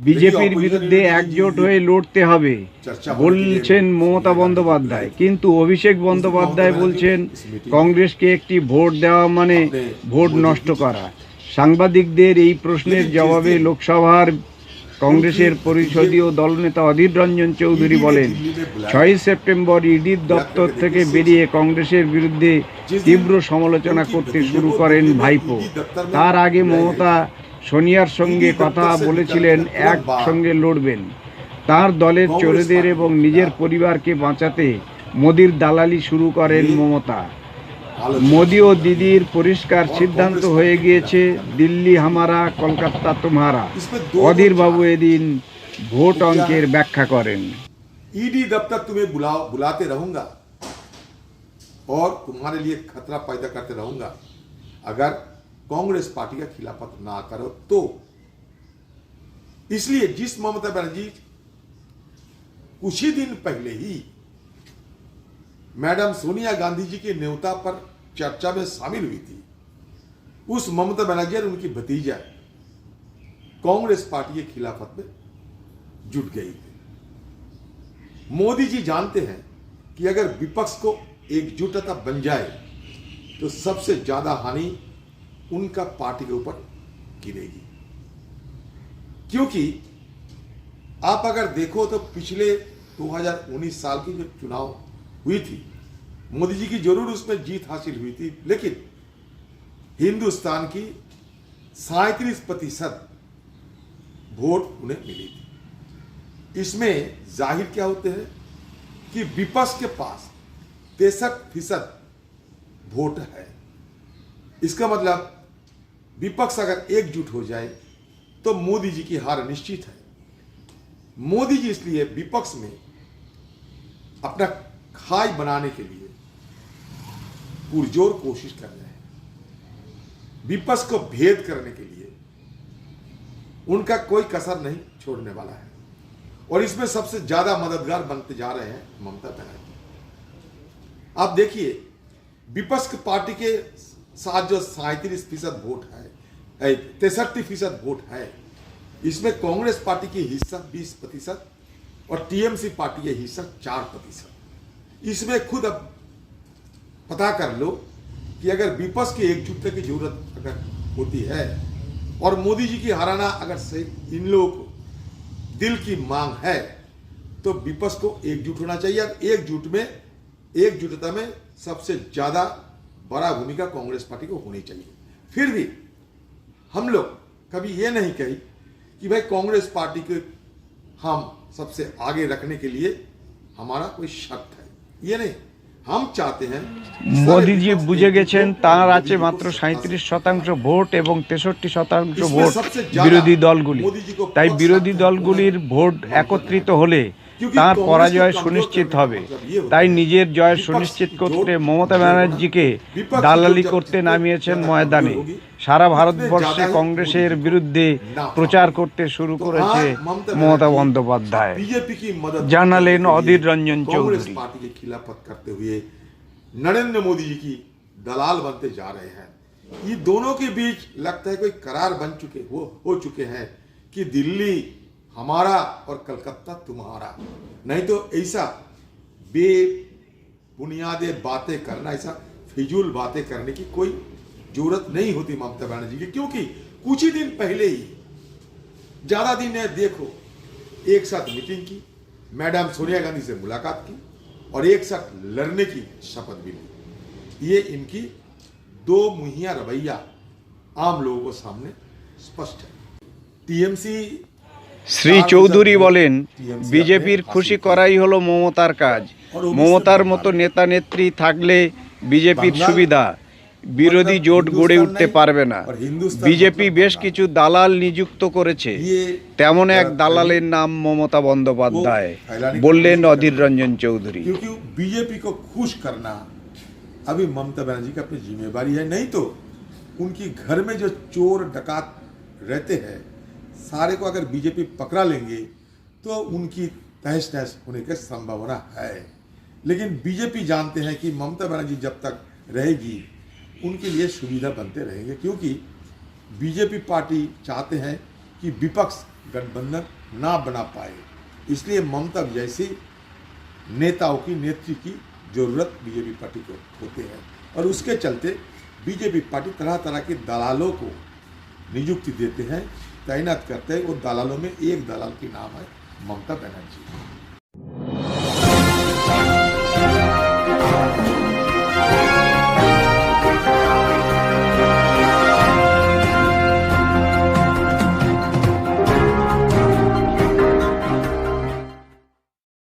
বিজেপির বিরুদ্ধে একজোট হয়ে লড়তে হবে বলছেন মমতা বন্দ্যোপাধ্যায়, কিন্তু অভিষেক বন্দ্যোপাধ্যায় বলছেন কংগ্রেসকে একটি ভোট দেওয়া মানে ভোট নষ্ট করা। সাংবাদিকদের এই প্রশ্নের জবাবে লোকসভার কংগ্রেসের পরিষদীয় দলনেতা অধীর রঞ্জন চৌধুরী বলেন, 6 সেপ্টেম্বর ইডির দপ্তর থেকে বেরিয়ে কংগ্রেসের বিরুদ্ধে তীব্র সমালোচনা করতে শুরু করেন ভাইপো। তার আগে মমতা সোনিয়ার সঙ্গে কথা বলেছিলেন একসঙ্গে লড়বেন। তার দলের চোরেদের এবং নিজের পরিবারকে বাঁচাতে মোদির দালালি শুরু করেন মমতা। মোদি ও দিদির পরিষ্কার সিদ্ধান্ত হয়ে গিয়েছে, দিল্লি হামারা, কলকাতা তোমারা। অধীর বাবু এদিন ভোট অঙ্কের ব্যাখ্যা করেন। ईडी दफ्तर तुम्हें बुलाते रहूंगा और तुम्हारे लिए खतरा पैदा करते रहूंगा अगर कांग्रेस पार्टी का खिलाफत ना करो तो। इसलिए जिस ममता बनर्जी कुछ ही दिन पहले ही मैडम सोनिया गांधी जी के न्योता पर चर्चा में शामिल हुई थी, उस ममता बनर्जी और उनकी भतीजा कांग्रेस पार्टी के खिलाफत में जुट गई थी। मोदी जी जानते हैं कि अगर विपक्ष को एकजुटता बन जाए तो सबसे ज्यादा हानि उनका पार्टी के ऊपर गिरेगी। क्योंकि आप अगर देखो तो पिछले 2019 साल की जो चुनाव हुई थी, मोदी जी की जरूर उसमें जीत हासिल हुई थी, लेकिन हिंदुस्तान की 37% वोट उन्हें मिली थी। इसमें जाहिर क्या होते हैं कि विपक्ष के पास 63% वोट है। इसका मतलब विपक्ष अगर एकजुट हो जाए तो मोदी जी की हार निश्चित है। मोदी जी इसलिए विपक्ष में अपना खाई बनाने के लिए पुरजोर कोशिश कर रहे हैं। विपक्ष को भेद करने के लिए उनका कोई कसर नहीं छोड़ने वाला है और इसमें सबसे ज्यादा मददगार बनते जा रहे हैं ममता बनर्जी। आप देखिए विपक्ष की पार्टी के साथ जो 37% वोट है, 63% वोट है, इसमें कांग्रेस पार्टी की हिस्सा 20% और टीएमसी पार्टी के हिस्सा 4%। इसमें खुद अब पता कर लो कि अगर विपक्ष की एकजुटता की जरूरत अगर होती है और मोदी जी की हराना अगर से इन लोगों को दिल की मांग है तो विपक्ष को एकजुट होना चाहिए। और एकजुटता में सबसे ज्यादा बड़ा भूमिका कांग्रेस पार्टी को होनी चाहिए। फिर भी हम लोग कभी ये नहीं कही कि भाई कांग्रेस पार्टी को हम सबसे आगे रखने के लिए हमारा कोई शर्त है, ये नहीं। हम चाहते हैं মোদিজি বুঝে গেছেন তার আছে মাত্র 37% ভোট এবং 63% ভোট বিরোধী দলগুলি। তাই বিরোধী দলগুলির ভোট একত্রিত হলে তার পরাজয় সুনিশ্চিত হবে। তাই নিজের জয় সুনিশ্চিত করতে মমতা ব্যানার্জিকে দালালি করতে নামিয়েছেন ময়দানে। সারা ভারতবর্ষে কংগ্রেসের বিরুদ্ধে প্রচার করতে শুরু করেছে মমতা বন্দ্যোপাধ্যায়, জানালেন অধীর রঞ্জন চৌধুরী। पार्टी के खिलाफत करते हुए नरेंद्र मोदी जी की दलाल बनते जा रहे हैं। ये दोनों के बीच लगता है कोई करार बन हो चुके हैं कि दिल्ली हमारा और कलकत्ता तुम्हारा। नहीं तो ऐसा बेबुनियादे बातें करना, ऐसा फिजूल बातें करने की कोई जरूरत नहीं होती ममता बनर्जी की। क्योंकि कुछ ही दिन पहले ही, ज्यादा दिन है देखो, एक साथ मीटिंग की, मैडम सोनिया गांधी से मुलाकात की और एक साथ लड़ने की शपथ भी ली। ये इनकी दो मुहिया रवैया आम लोगों को सामने स्पष्ट है। टीएमसी শ্রী চৌধুরী বলেন, বিজেপির খুশি করাই হলো মমতার কাজ। মমতার মতো নেতা নেত্রী থাকলে বিজেপির সুবিধা, বিরোধী জোট গড়ে উঠতে পারবে না। বিজেপি বেশ কিছু দালাল নিযুক্ত করেছে, তেমন এক দালালের নাম মমতা বন্দ্যোপাধ্যায়, বললেন অধীর রঞ্জন চৌধুরী। क्योंकि बीजेपी को खुश करना अभी ममता बनर्जी की अपनी जिम्मेवारी है। नहीं तो उनकी घर में जो चोर डकात रहते हैं सारे को अगर बीजेपी पकड़ा लेंगे तो उनकी तहस नहस होने की संभावना है। लेकिन बीजेपी जानते हैं कि ममता बनर्जी जब तक रहेगी उनके लिए सुविधा बनते रहेंगे, क्योंकि बीजेपी पार्टी चाहते हैं कि विपक्ष गठबंधन ना बना पाए। इसलिए ममता जैसी नेताओं की नेत्री की जरूरत बीजेपी पार्टी को होते हैं और उसके चलते बीजेपी पार्टी तरह तरह के दलालों को नियुक्ति देते हैं, तैनात करते हैं। वो दलालों में एक दलाल की नाम है ममता बनर्जी।